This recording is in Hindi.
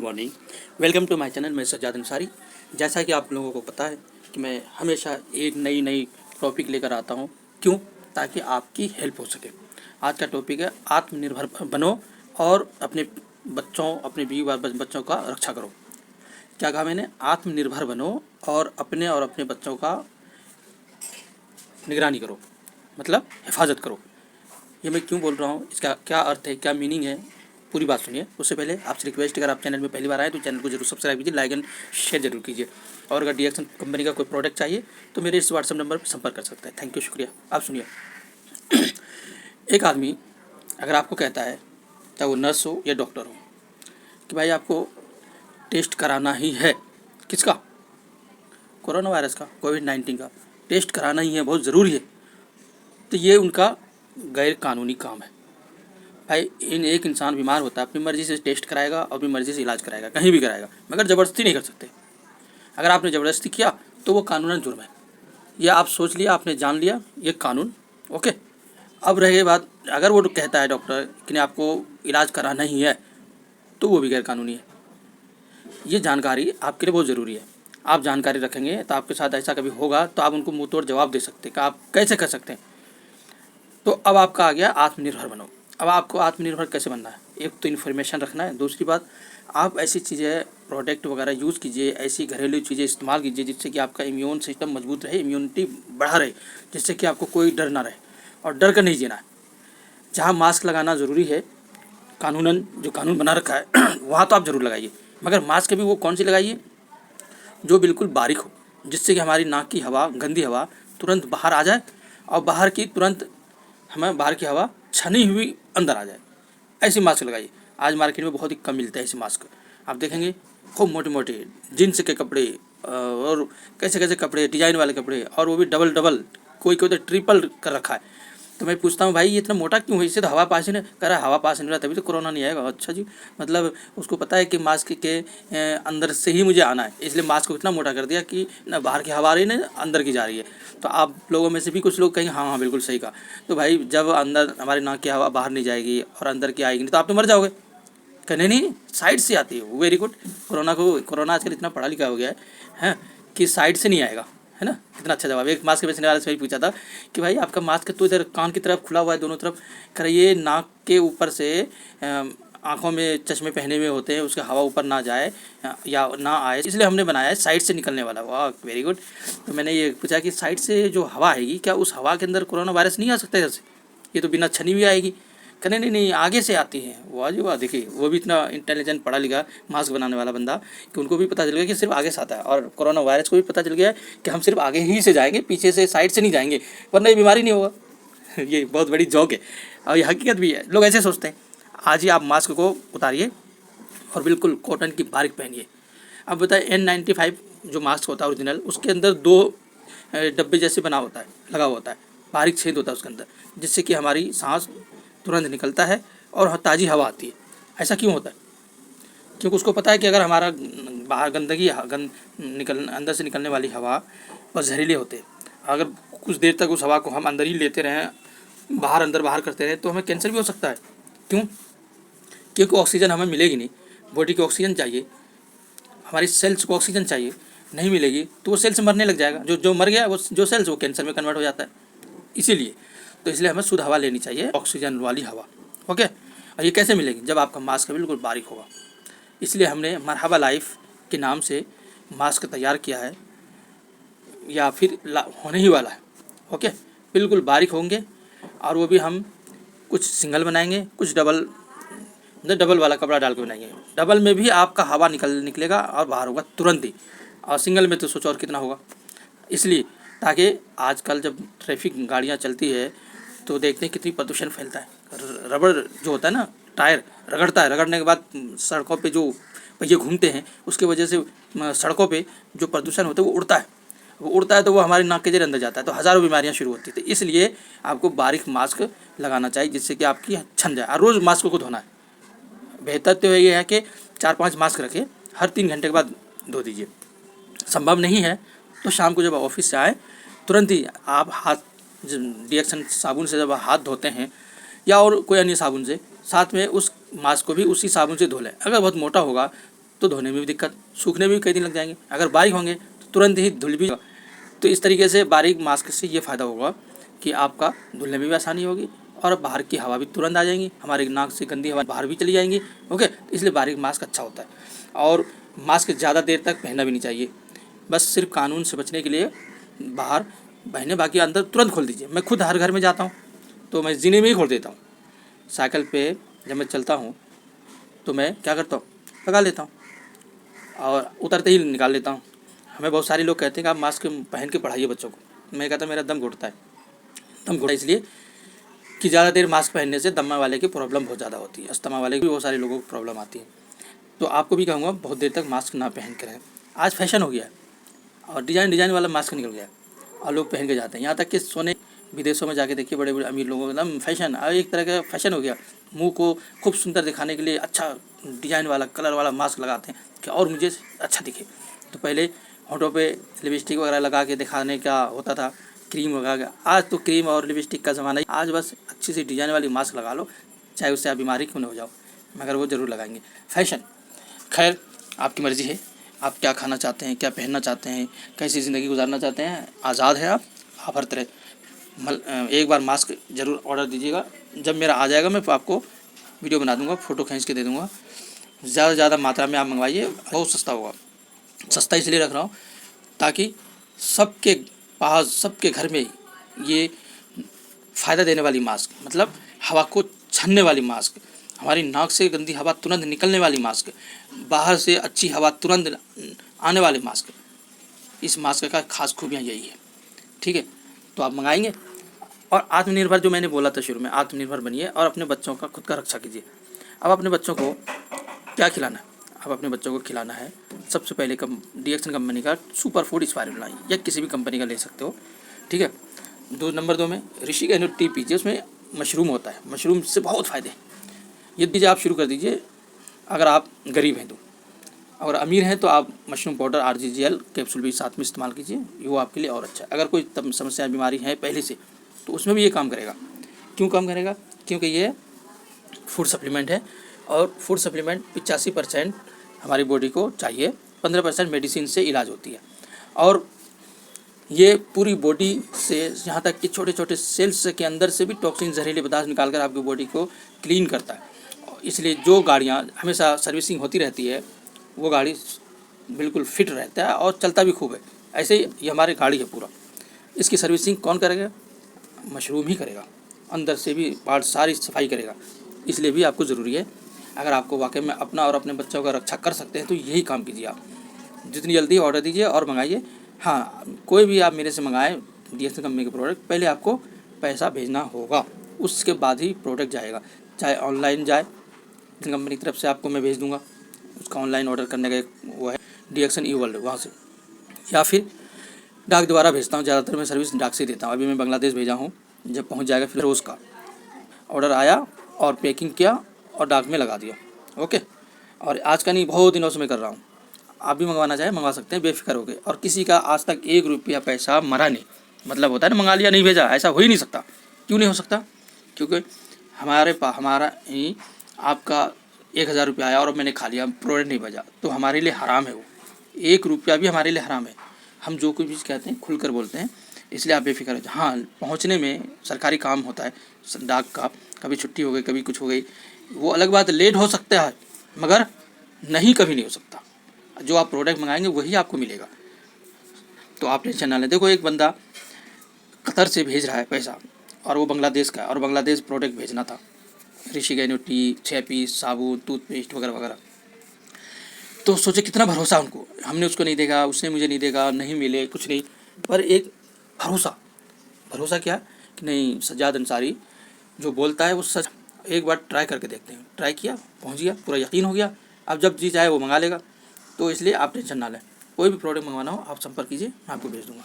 Morning, welcome to my channel. मैं सज्जाद अंसारी। जैसा कि आप लोगों को पता है कि मैं हमेशा एक नई टॉपिक लेकर आता हूं। क्यों? ताकि आपकी हेल्प हो सके। आज का टॉपिक है आत्मनिर्भर बनो और अपने बच्चों, अपने बीवी और बच्चों का रक्षा करो। क्या कहा मैंने? आत्मनिर्भर बनो और अपने बच्चों का निगरानी करो, मतलब हिफाजत करो। ये मैं क्यों बोल रहा हूँ, इसका क्या अर्थ है, क्या मीनिंग है, पूरी बात सुनिए। उससे पहले आपसे रिक्वेस्ट, अगर आप चैनल में पहली बार आए तो चैनल को जरूर सब्सक्राइब कीजिए, लाइक एंड शेयर जरूर कीजिए। और अगर डीएक्सन कंपनी का कोई प्रोडक्ट चाहिए तो मेरे इस व्हाट्सएप नंबर पर संपर्क कर सकते हैं। थैंक यू, शुक्रिया। आप सुनिए। एक आदमी अगर आपको कहता है, चाहे वो नर्स हो या डॉक्टर हो, कि भाई आपको टेस्ट कराना ही है, किसका? कोरोना वायरस का, कोविड-19 का टेस्ट कराना ही है, बहुत ज़रूरी है, तो ये उनका गैर कानूनी काम है। भाई एक इंसान बीमार होता है, अपनी मर्ज़ी से टेस्ट कराएगा और अपनी मर्ज़ी से इलाज कराएगा, कहीं भी कराएगा, मगर ज़बरदस्ती नहीं कर सकते। अगर आपने ज़बरदस्ती किया तो वो कानूनन जुर्म है। ये आप सोच लिया, आपने जान लिया, ये कानून। ओके। अब रही बात, अगर वो कहता है डॉक्टर कि नहीं आपको इलाज कराना ही है, तो वो भी गैर कानूनी है। ये जानकारी आपके लिए बहुत ज़रूरी है। आप जानकारी रखेंगे तो आपके साथ ऐसा कभी होगा तो आप उनको मुँह तोड़ जवाब दे सकते हैं कि आप कैसे कर सकते हैं। तो अब आपका आ गया आत्मनिर्भर बनो। अब आपको आत्मनिर्भर कैसे बनना है? एक तो इन्फॉर्मेशन रखना है, दूसरी बात आप ऐसी चीज़ें, प्रोडक्ट वगैरह यूज़ कीजिए, ऐसी घरेलू चीज़ें इस्तेमाल कीजिए जिससे कि आपका इम्यून सिस्टम मजबूत रहे, इम्यूनिटी बढ़ा रहे, जिससे कि आपको कोई डर ना रहे। और डर कर नहीं जीना है। जहाँ मास्क लगाना ज़रूरी है, कानूनन जो कानून बना रखा है वहाँ तो आप ज़रूर लगाइए, मगर मास्क भी वो कौन सी लगाइए जो बिल्कुल बारीक हो, जिससे कि हमारी नाक की हवा, गंदी हवा तुरंत बाहर आ जाए और बाहर की तुरंत हमें बाहर की हवा छनी हुई अंदर आ जाए। ऐसी मास्क लगाइए। आज मार्केट में बहुत ही कम मिलते हैं ऐसे मास्क। आप देखेंगे खूब मोटे मोटे जीन्स के कपड़े और कैसे कैसे कपड़े, डिजाइन वाले कपड़े, और वो भी डबल डबल, कोई कोई तो ट्रिपल कर रखा है। तो मैं पूछता हूँ भाई ये इतना मोटा क्यों है? इससे तो हवा पास ही नहीं कर रहा, हवा पास नहीं रहा तभी तो कोरोना नहीं आएगा। अच्छा जी, मतलब उसको पता है कि मास्क के अंदर से ही मुझे आना है, इसलिए मास्क को इतना मोटा कर दिया कि ना बाहर की हवा आ रही है ना अंदर की जा रही है। तो आप लोगों में से भी कुछ लोग कहेंगे हाँ हाँ बिल्कुल सही कहा। तो भाई जब अंदर हमारी नाक की हवा बाहर नहीं जाएगी और अंदर की आएगी नहीं तो आप तो मर जाओगे। कहने नहीं, साइड से आती है। Very good. कोरोना आजकल इतना पढ़ा लिखा हो गया है कि साइड से नहीं आएगा, है ना? कितना अच्छा जवाब। एक मास्क बेचने वाले से भी पूछा था कि भाई आपका मास्क तो इधर कान की तरफ खुला हुआ है दोनों तरफ, कर ये नाक के ऊपर से आँखों में चश्मे पहने हुए होते हैं, उसके हवा ऊपर ना जाए या ना आए, इसलिए हमने बनाया है साइड से निकलने वाला। वाह, वेरी गुड। तो मैंने ये पूछा कि साइड से जो हवा आएगी, क्या उस हवा के अंदर कोरोना वायरस नहीं आ सकता इधर से? ये तो बिना छनी हुई आएगी। कहने नहीं नहीं, आगे से आती हैं। वाह जी वाह। देखिए वो भी इतना इंटेलिजेंट पढ़ा लिखा मास्क बनाने वाला बंदा कि उनको भी पता चल गया कि सिर्फ आगे से आता है, और कोरोना वायरस को भी पता चल गया कि हम सिर्फ आगे ही से जाएंगे, पीछे से साइड से नहीं जाएंगे, वरना ये बीमारी नहीं होगा। ये बहुत बड़ी जोक है और ये हकीकत भी है। लोग ऐसे सोचते हैं। आज ही आप मास्क को उतारिए और बिल्कुल कॉटन की बारीक पहनिए। अब बताए N95 जो मास्क होता है ओरिजिनल, उसके अंदर दो डब्बे जैसे बना होता है, लगा होता है, बारीक छेद होता है उसके अंदर, जिससे कि हमारी सांस तुरंत निकलता है और ताज़ी हवा आती है। ऐसा क्यों होता है? क्योंकि उसको पता है कि अगर हमारा बाहर अंदर से निकलने वाली हवा और जहरीले होते हैं, अगर कुछ देर तक उस हवा को हम अंदर ही लेते रहें, अंदर बाहर करते रहें, तो हमें कैंसर भी हो सकता है। क्यों? क्योंकि ऑक्सीजन हमें मिलेगी नहीं। बॉडी को ऑक्सीजन चाहिए, हमारी सेल्स को ऑक्सीजन चाहिए, नहीं मिलेगी तो वो सेल्स मरने लग जाएगा। जो मर गया वो जो सेल्स, वो कैंसर में कन्वर्ट हो जाता है। इसीलिए हमें शुद्ध हवा लेनी चाहिए, ऑक्सीजन वाली हवा। ओके। और ये कैसे मिलेगी? जब आपका मास्क बिल्कुल बारीक होगा। इसलिए हमने मरहबा लाइफ के नाम से मास्क तैयार किया है, या फिर होने ही वाला है। ओके। बिल्कुल बारीक होंगे, और वो भी हम कुछ सिंगल बनाएंगे, कुछ डबल वाला कपड़ा डाल के बनाएंगे। डबल में भी आपका हवा निकलेगा और बाहर होगा तुरंत ही, और सिंगल में तो सोचो और कितना होगा। इसलिए ताकि आजकल जब ट्रैफिक गाड़ियाँ चलती है तो देखते हैं कितनी प्रदूषण फैलता है। रबड़ जो होता है ना, टायर रगड़ता है, रगड़ने के बाद सड़कों पे जो पहिए घूमते हैं, उसकी वजह से सड़कों पे जो प्रदूषण होता है वो उड़ता है तो वो हमारी नाक के जरिए अंदर जाता है, तो हज़ारों बीमारियां शुरू होती है। तो इसलिए आपको बारीक मास्क लगाना चाहिए जिससे कि आपकी छन जाए, और रोज़ मास्क को धोना है। बेहतर तो ये है कि 4-5 मास्क रखें, हर 3 घंटे के बाद धो दीजिए। संभव नहीं है तो शाम को जब ऑफिस से आए तुरंत ही आप हाथ डीएक्सन साबुन से जब हाथ धोते हैं या और कोई अन्य साबुन से, साथ में उस मास्क को भी उसी साबुन से धो लें। अगर बहुत मोटा होगा तो धोने में भी दिक्कत, सूखने में भी कई दिन लग जाएंगे। अगर बारीक होंगे तो तुरंत ही धुल भी। तो इस तरीके से बारीक मास्क से ये फ़ायदा होगा कि आपका धुलने में भी आसानी होगी और बाहर की हवा भी तुरंत आ जाएंगी, हमारे नाक से गंदी हवा बाहर भी चली जाएंगी। ओके, तो इसलिए बारीक मास्क अच्छा होता है। और मास्क ज़्यादा देर तक पहनना भी नहीं चाहिए, बस सिर्फ कानून से बचने के लिए बाहर पहने, बाकी अंदर तुरंत खोल दीजिए। मैं खुद हर घर में जाता हूँ तो मैं जीने में ही खोल देता हूँ। साइकिल पे जब मैं चलता हूँ तो मैं क्या करता हूँ, लगा लेता हूँ और उतरते ही निकाल लेता हूँ। हमें बहुत सारे लोग कहते हैं कि आप मास्क पहन के पढ़ाइए बच्चों को। मैं कहता मेरा दम घुटता है। दम घुटता इसलिए कि ज़्यादा देर मास्क पहनने से दमा वाले की प्रॉब्लम बहुत ज़्यादा होती है, अस्थमा वाले की भी बहुत सारे लोगों को प्रॉब्लम आती है। तो आपको भी कहूँगा बहुत देर तक मास्क ना पहन के रहें। आज फैशन हो गया है और डिज़ाइन वाला मास्क निकल गया है और लोग पहन के जाते हैं। यहाँ तक कि सोने विदेशों में जाके देखिए, बड़े बड़े अमीर लोगों का एकदम फैशन, अब एक तरह का फैशन हो गया। मुंह को खूब सुंदर दिखाने के लिए अच्छा डिज़ाइन वाला कलर वाला मास्क लगाते हैं कि और मुझे अच्छा दिखे। तो पहले होंठों पे लिपस्टिक वगैरह लगा के दिखाने का होता था, क्रीम लगा के। आज तो क्रीम और लिपस्टिक का ज़माना है। आज बस अच्छी सी डिज़ाइन वाली मास्क लगा लो, चाहे उससे आप बीमारी क्यों न हो जाओ, मगर वो ज़रूर लगाएंगे। फैशन, खैर आपकी मर्ज़ी है, आप क्या खाना चाहते हैं, क्या पहनना चाहते हैं, कैसी ज़िंदगी गुजारना चाहते हैं, आज़ाद है आप हर तरह। एक बार मास्क ज़रूर ऑर्डर दीजिएगा। जब मेरा आ जाएगा मैं आपको वीडियो बना दूंगा, फ़ोटो खींच के दे दूंगा। ज़्यादा से ज़्यादा मात्रा में आप मंगवाइए, बहुत सस्ता होगा। सस्ता इसलिए रख रहा हूँ ताकि सबके पास, सबके घर में ये फ़ायदा देने वाली मास्क, मतलब हवा को छानने वाली मास्क, हमारी नाक से गंदी हवा तुरंत निकलने वाली मास्क, बाहर से अच्छी हवा तुरंत आने वाली मास्क, इस मास्क का खास खूबियाँ यही है। ठीक है, तो आप मंगाएंगे और आत्मनिर्भर, जो मैंने बोला था शुरू में, आत्मनिर्भर बनिए और अपने बच्चों का खुद का रक्षा कीजिए। अब अपने बच्चों को क्या खिलाना है? अब अपने बच्चों को खिलाना है सबसे पहले डीएक्सन कंपनी का सुपर फूड स्पाइरुलिना, या किसी भी कंपनी का ले सकते हो। ठीक है, नंबर 2 में ऋषि का टी पीजिए, उसमें मशरूम होता है, मशरूम से बहुत फ़ायदे हैं। ये दीजिए, आप शुरू कर दीजिए अगर आप गरीब हैं तो। अगर अमीर हैं तो आप मशरूम पाउडर RGGL कैप्सूल भी साथ में इस्तेमाल कीजिए, वो आपके लिए और अच्छा है। अगर कोई समस्या बीमारी है पहले से तो उसमें भी ये काम करेगा। क्यों काम करेगा? क्योंकि ये फूड सप्लीमेंट है और फूड सप्लीमेंट 85% हमारी बॉडी को चाहिए, 15% मेडिसिन से इलाज होती है। और ये पूरी बॉडी से यहाँ तक कि छोटे छोटे सेल्स के अंदर से भी टॉक्सिन, जहरीले पदार्थ निकाल कर आपकी बॉडी को क्लीन करता है। इसलिए जो गाड़ियाँ हमेशा सर्विसिंग होती रहती है वो गाड़ी बिल्कुल फिट रहता है और चलता भी खूब है। ऐसे ही ये हमारी गाड़ी है पूरा, इसकी सर्विसिंग कौन करेगा? मशरूम ही करेगा, अंदर से भी पार्ट सारी सफाई करेगा। इसलिए भी आपको ज़रूरी है, अगर आपको वाकई में अपना और अपने बच्चों का रक्षा कर सकते हैं तो यही काम कीजिए। आप जितनी जल्दी ऑर्डर दीजिए और मंगाइए। हाँ, कोई भी आप मेरे से मंगाएं डीएक्सन कंपनी के प्रोडक्ट, पहले आपको पैसा भेजना होगा, उसके बाद ही प्रोडक्ट जाएगा। चाहे ऑनलाइन जाए, कंपनी की तरफ से आपको मैं भेज दूँगा, उसका ऑनलाइन ऑर्डर करने का एक वो है डीएक्सन ई-वर्ल्ड, वहाँ से, या फिर डाक द्वारा भेजता हूँ। ज़्यादातर मैं सर्विस डाक से देता हूँ। अभी मैं बांग्लादेश भेजा हूँ, जब पहुँच जाएगा फिर रोज़ का ऑर्डर आया और पैकिंग किया और डाक में लगा दिया। ओके, और आज का नहीं, बहुत दिनों से मैं कर रहा हूँ। आप भी मंगवाना चाहें मंगवा सकते हैं बेफिक्र होकर। और किसी का आज तक 1 रुपया पैसा मरा नहीं, मतलब होता है ना मंगा लिया नहीं भेजा, ऐसा हो ही नहीं सकता। क्यों नहीं हो सकता? क्योंकि हमारा ही आपका 1000 रुपया आया और मैंने खा लिया, प्रोडक्ट नहीं भेजा, तो हमारे लिए हराम है वो। 1 रुपया भी हमारे लिए हराम है। हम जो कुछ भी कहते हैं खुलकर बोलते हैं, इसलिए आप बेफिक्र हो। हाँ, पहुँचने में सरकारी काम होता है डाक का, कभी छुट्टी हो गई, कभी कुछ हो गई, वो अलग बात, लेट हो सकता है, मगर नहीं कभी नहीं हो सकता। जो आप प्रोडक्ट मंगाएंगे वही आपको मिलेगा, तो आप टेंशन ना लें। देखो, एक बंदा कतर से भेज रहा है पैसा और वो बांग्लादेश का है, और बांग्लादेश प्रोडक्ट भेजना था, ऋषि का टी 6 पीस साबुन, टूथपेस्ट वगैरह वगैरह। तो सोचे कितना भरोसा उनको, हमने उसको नहीं देखा, उसने मुझे नहीं देखा, नहीं मिले कुछ नहीं, पर एक भरोसा क्या कि नहीं, सज्जाद अंसारी जो बोलता है वो सच। एक बार ट्राई करके देखते हैं। ट्राई किया, पहुंच गया, पूरा यकीन हो गया, अब जब जी चाहे वो मंगा लेगा। तो इसलिए आप टेंशन ना लें, कोई भी प्रोडक्ट मंगवाना हो आप संपर्क कीजिए, मैं आपको भेज दूँगा।